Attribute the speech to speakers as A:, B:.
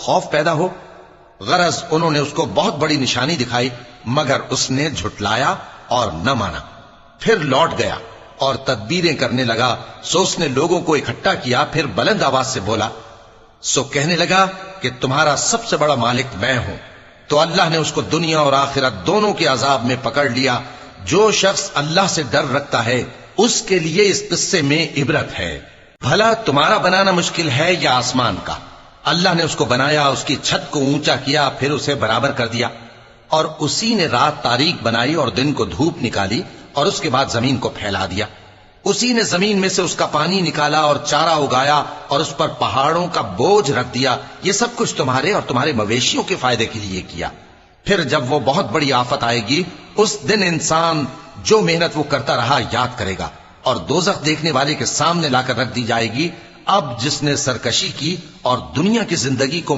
A: خوف پیدا ہو۔ غرض انہوں نے اس کو بہت بڑی نشانی دکھائی، مگر اس نے جھٹلایا اور نہ مانا۔ پھر لوٹ گیا اور تدبیریں کرنے لگا، سو اس نے لوگوں کو اکٹھا کیا، پھر بلند آواز سے بولا، سو کہنے لگا کہ تمہارا سب سے بڑا مالک میں ہوں۔ تو اللہ نے اس کو دنیا اور آخرت دونوں کے عذاب میں پکڑ لیا۔ جو شخص اللہ سے ڈر رکھتا ہے اس کے لیے اس قصے میں عبرت ہے۔ بھلا تمہارا بنانا مشکل ہے یا آسمان کا؟ اللہ نے اس کو بنایا، اس کی چھت کو اونچا کیا، پھر اسے برابر کر دیا، اور اسی نے رات تاریک بنائی اور دن کو دھوپ نکالی، اور اس کے بعد زمین کو پھیلا دیا۔ اسی نے زمین میں سے اس کا پانی نکالا اور چارہ اگایا اور اس پر پہاڑوں کا بوجھ رکھ دیا۔ یہ سب کچھ تمہارے اور تمہارے مویشیوں کے فائدے کے لیے کیا۔ پھر جب وہ بہت بڑی آفت آئے گی، اس دن انسان جو محنت وہ کرتا رہا یاد کرے گا، اور دوزخ دیکھنے والے کے سامنے لا کر رکھ دی جائے گی۔ اب جس نے سرکشی کی اور دنیا کی زندگی کو